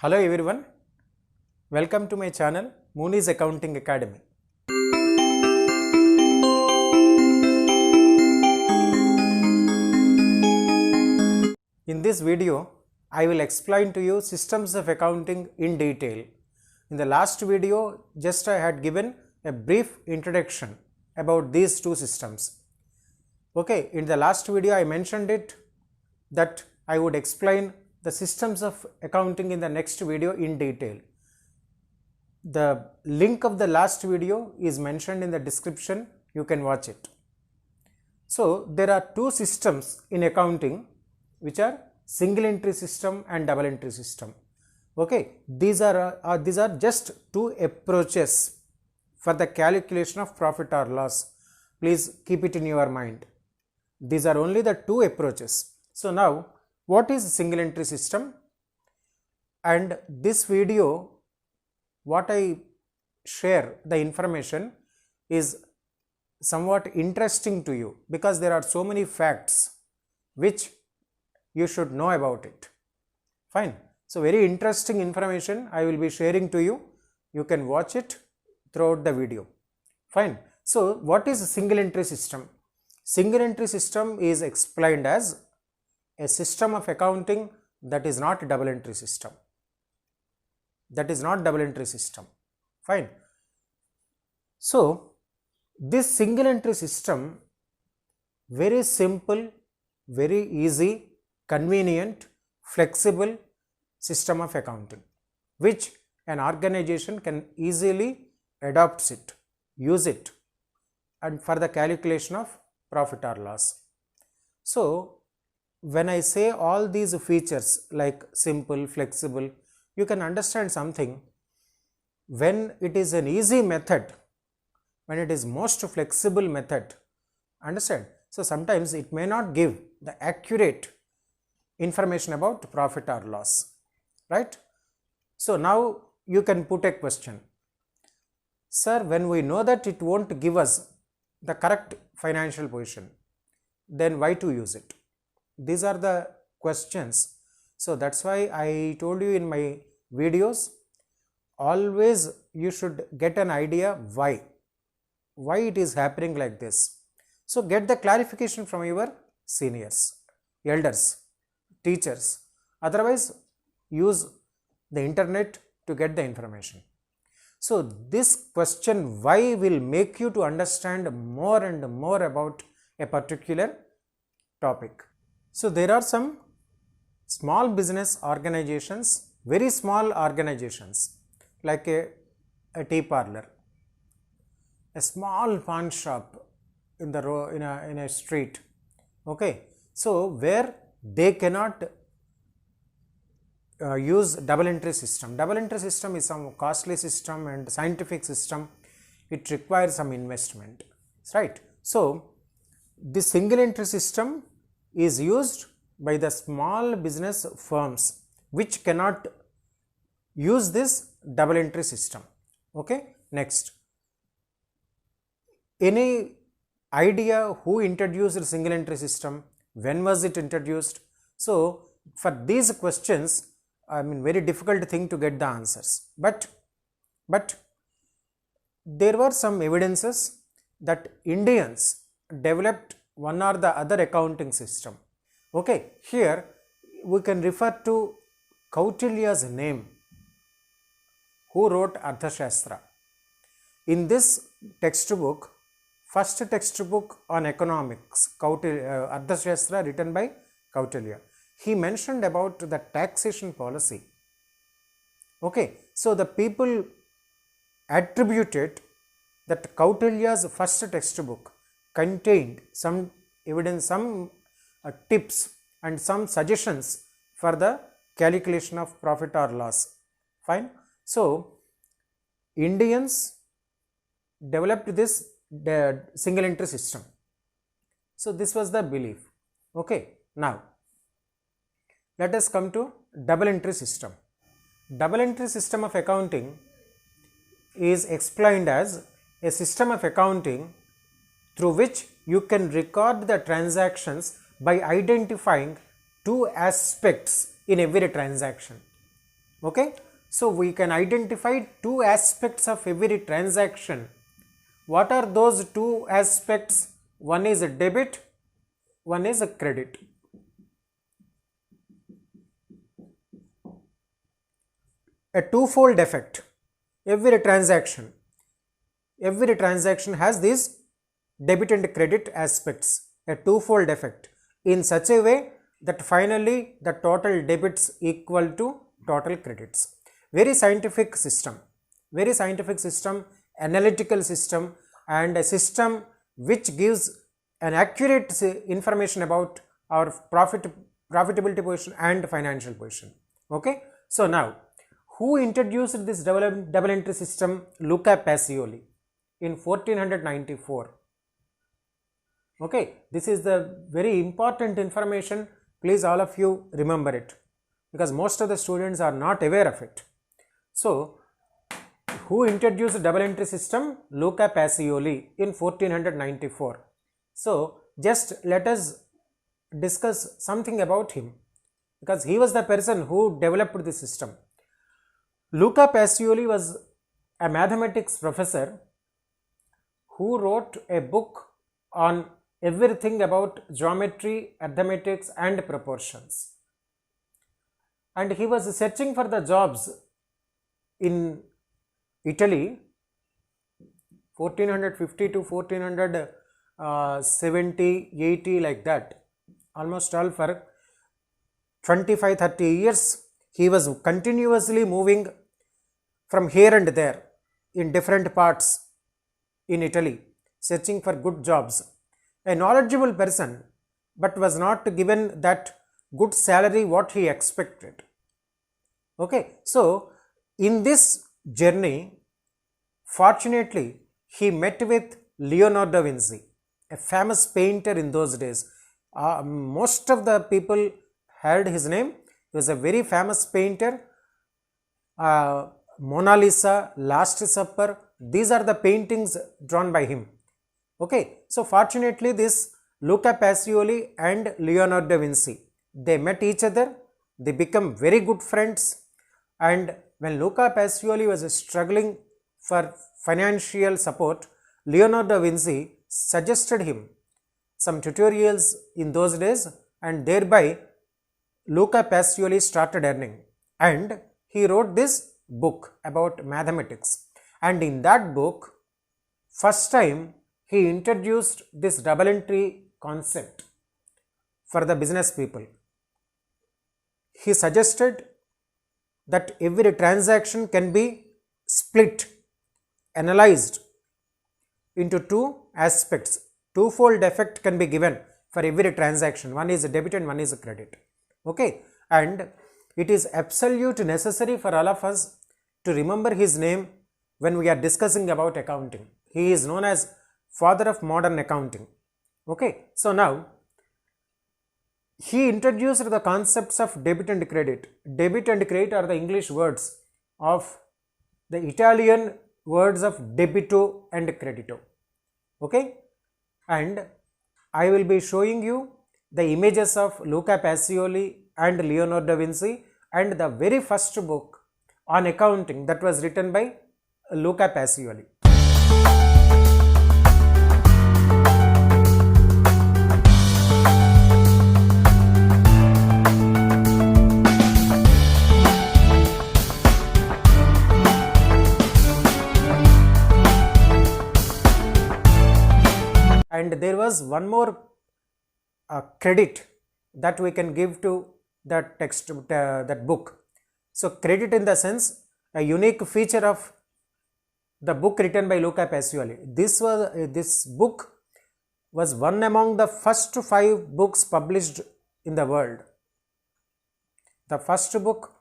Hello everyone, welcome to my channel Mooni's Accounting Academy. In this video, I will explain to you systems of accounting in detail. In the last video, just I had given a brief introduction about these two systems. Okay, in the last video I mentioned it that I would explain the systems of accounting in the next video in detail. The link of the last video is mentioned in the description, you can watch it. So there are two systems in accounting which are single entry system and double entry system. Okay, these are just two approaches for the calculation of profit or loss. Please keep it in your mind. These are only the two approaches. So now, what is single entry system? And this video, what I share the information is somewhat interesting to you because there are so many facts which you should know about it. Fine. So very interesting information I will be sharing to you. You can watch it throughout the video. Fine. So what is a single entry system? Single entry system is explained as a system of accounting that is not a double entry system. That is not double entry system. Fine. So this single entry system, very simple, very easy, convenient, flexible system of accounting which an organization can easily adopt it, use it, and for the calculation of profit or loss. So when I say all these features like simple, flexible, you can understand something. When it is an easy method, when it is most flexible method, understand? So sometimes it may not give the accurate information about profit or loss, right? So now you can put a question. Sir, when we know that it won't give us the correct financial position, then why to use it? These are the questions. So that's why I told you in my videos, always you should get an idea why it is happening like this. So get the clarification from your seniors, elders, teachers. Otherwise, use the internet to get the information. So this question why will make you to understand more and more about a particular topic. So there are some small business organizations, very small organizations like a tea parlor, a small pawn shop in the in a street. Okay, so where they cannot use double entry system. Double entry system is some costly system and scientific system. It requires some investment, right? So this single entry system is used by the small business firms which cannot use this double entry system. Okay, next. Any idea who introduced single entry system? When was it introduced? So for these questions, I mean, very difficult thing to get the answers, but there were some evidences that Indians developed one or the other accounting system. Okay, here we can refer to Kautilya's name, who wrote Arthashastra. In this textbook, first textbook on economics, Arthashastra, written by Kautilya, he mentioned about the taxation policy. Okay, so the people attributed that Kautilya's first textbook contained some evidence, some tips and some suggestions for the calculation of profit or loss. Fine. So Indians developed this single entry system. So this was the belief. Okay, now let us come to double entry system. Double entry system of accounting is explained as a system of accounting through which you can record the transactions by identifying two aspects in every transaction. Okay, so we can identify two aspects of every transaction. What are those two aspects? One is a debit, one is a credit. A twofold effect. Every transaction has these debit and credit aspects, a twofold effect, in such a way that finally the total debits equal to total credits. Very scientific system, analytical system, and a system which gives an accurate information about our profitability position and financial position. Okay, so now who introduced this double entry system? Luca Pacioli in 1494. Okay, this is the very important information. Please all of you remember it, because most of the students are not aware of it. So, who introduced double entry system? Luca Pacioli in 1494. So, just let us discuss something about him, because he was the person who developed the system. Luca Pacioli was a mathematics professor who wrote a book on everything about geometry, arithmetics and proportions. And he was searching for the jobs in Italy 1450 to 1470, 80, like that. Almost all for 25-30 years he was continuously moving from here and there in different parts in Italy, searching for good jobs. A knowledgeable person, but was not given that good salary what he expected. Okay, so in this journey, fortunately, he met with Leonardo da Vinci, a famous painter in those days. Most of the people heard his name. He was a very famous painter. Mona Lisa, Last Supper, these are the paintings drawn by him. Okay, so fortunately this Luca Pacioli and Leonardo da Vinci, they met each other, they become very good friends, and when Luca Pacioli was struggling for financial support, Leonardo da Vinci suggested him some tutorials in those days, and thereby Luca Pacioli started earning, and he wrote this book about mathematics. And in that book, first time he introduced this double entry concept for the business people. He suggested that every transaction can be split, analyzed into two aspects. Twofold effect can be given for every transaction. One is a debit and one is a credit. Okay, and it is absolute necessary for all of us to remember his name when we are discussing about accounting. He is known as father of modern accounting. Okay, so now he introduced the concepts of debit and credit. Debit and credit are the English words of the Italian words of debito and credito. Okay, and I will be showing you the images of Luca Pacioli and Leonardo da Vinci and the very first book on accounting that was written by Luca Pacioli. And there was one more credit that we can give to that text, that book. So credit in the sense, a unique feature of the book written by Luca Pacioli. This book was one among the first 5 books published in the world. The first book,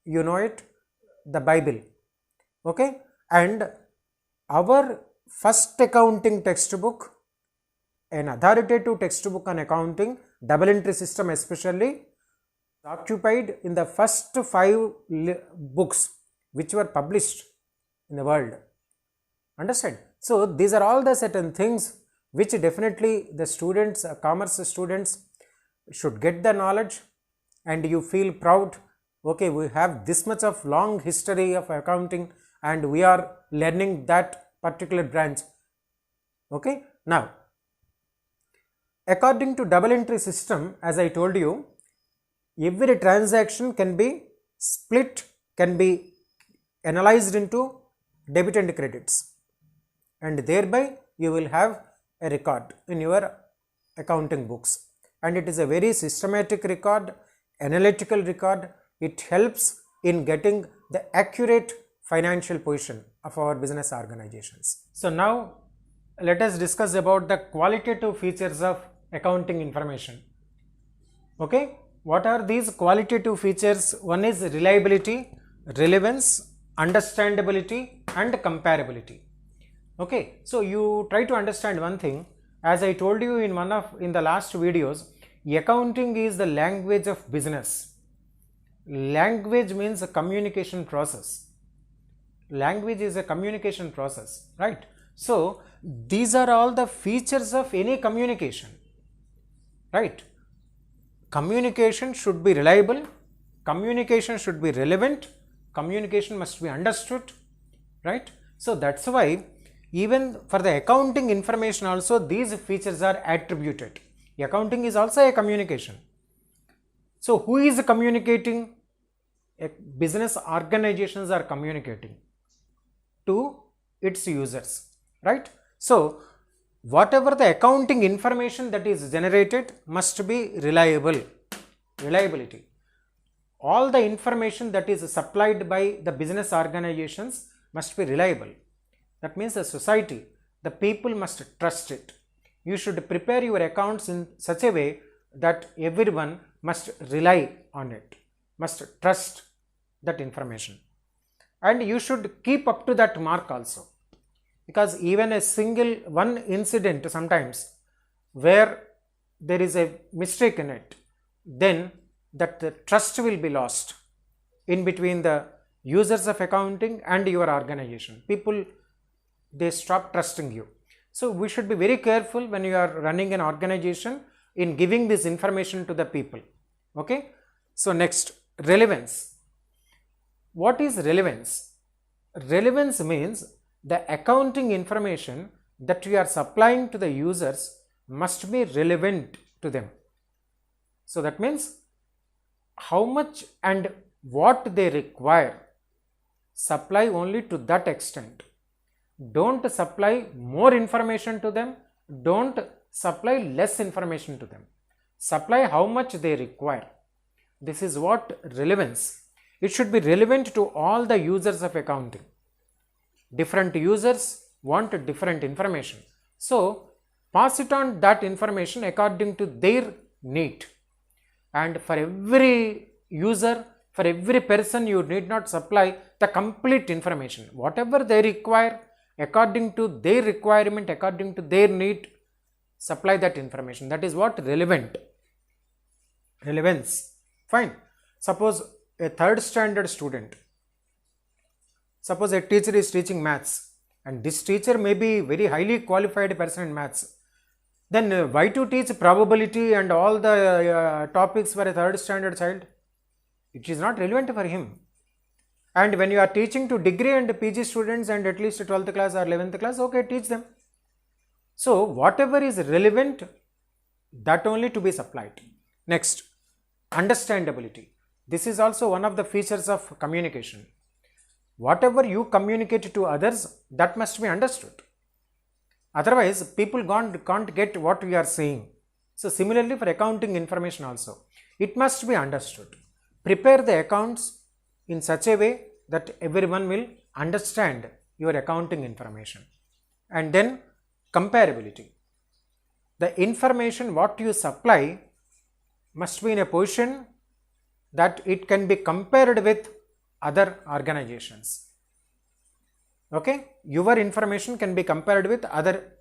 you know it, the Bible. Okay, and our first accounting textbook, an authoritative textbook on accounting, double entry system especially, occupied in the first 5 books which were published in the world. Understand? So these are all the certain things which definitely the students, commerce students should get the knowledge, and you feel proud Okay, we have this much of long history of accounting and we are learning that particular branch. Okay, now according to double entry system, as I told you, every transaction can be split, can be analyzed into debit and credits, and thereby you will have a record in your accounting books, and it is a very systematic record, analytical record. It helps in getting the accurate financial position of our business organizations. So now let us discuss about the qualitative features of accounting information. Okay, what are these qualitative features? One is reliability, relevance, understandability and comparability. Okay, so you try to understand one thing. As I told you in the last videos, accounting is the language of business. Language means a communication process. Language is a communication process, right? So these are all the features of any communication, right? Communication should be reliable, communication should be relevant, communication must be understood, right? So that's why even for the accounting information also these features are attributed. Accounting is also a communication. So who is communicating? Business organizations are communicating to its users, right? So whatever the accounting information that is generated must be reliable. Reliability. All the information that is supplied by the business organizations must be reliable. That means the society, the people must trust it. You should prepare your accounts in such a way that everyone must rely on it, must trust that information, and you should keep up to that mark also, because even a single one incident sometimes where there is a mistake in it, then that the trust will be lost in between the users of accounting and your organization. People, they stop trusting you. So we should be very careful when you are running an organization in giving this information to the people. Okay, so next, relevance. What is relevance? Relevance means the accounting information that we are supplying to the users must be relevant to them. So that means how much and what they require, supply only to that extent. Don't supply more information to them, don't supply less information to them. Supply how much they require. This is what relevance. It should be relevant to all the users of accounting. Different users want different information. So pass it on that information according to their need. And for every user, for every person, you need not supply the complete information. Whatever they require, according to their requirement, according to their need, supply that information. That is what relevant. Relevance. Fine. Suppose a third standard student, suppose a teacher is teaching maths, and this teacher may be very highly qualified person in maths. Then why to teach probability and all the topics for a third standard child? It is not relevant for him. And when you are teaching to degree and PG students and at least 12th class or 11th class, okay, teach them. So whatever is relevant, that only to be supplied. Next, understandability. This is also one of the features of communication. Whatever you communicate to others, that must be understood. Otherwise, people can't get what we are saying. So similarly for accounting information also, it must be understood. Prepare the accounts in such a way that everyone will understand your accounting information. And then comparability. The information what you supply must be in a position that it can be compared with other organizations. Okay, your information can be compared with other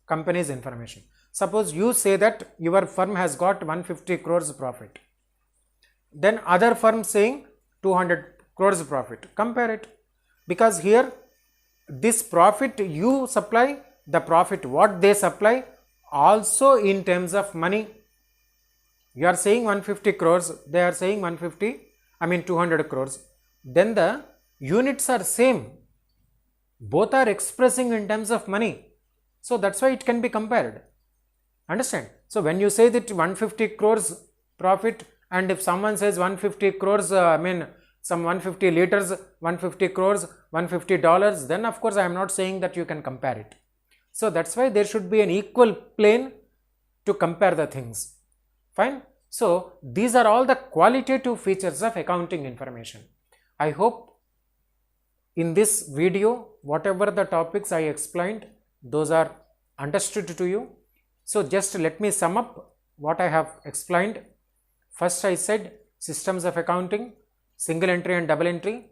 companies' information. Suppose you say that your firm has got 150 crores profit, then other firm saying 200 crores profit. Compare it, because here this profit you supply, the profit what they supply, also in terms of money. You are saying 150 crores, they are saying 150, 200 crores, then the units are same. Both are expressing in terms of money. So that's why it can be compared. Understand? So when you say that 150 crores profit, and if someone says 150 crores, some 150 liters, 150 crores, $150, then of course I am not saying that you can compare it. So that's why there should be an equal plane to compare the things. Fine. So these are all the qualitative features of accounting information. I hope in this video, whatever the topics I explained, those are understood to you. So just let me sum up what I have explained. First I said systems of accounting, single entry and double entry,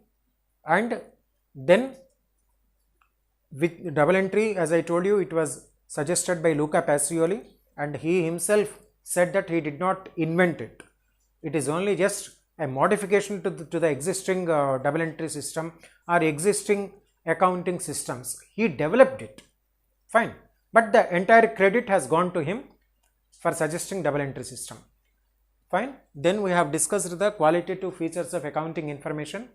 and then with double entry, as I told you, it was suggested by Luca Pacioli, and he himself said that he did not invent it. It is only just a modification to the existing double entry system or existing accounting systems. He developed it. Fine. But the entire credit has gone to him for suggesting double entry system. Fine. Then we have discussed the qualitative features of accounting information,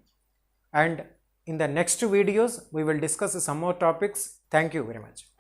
and in the next videos we will discuss some more topics. Thank you very much.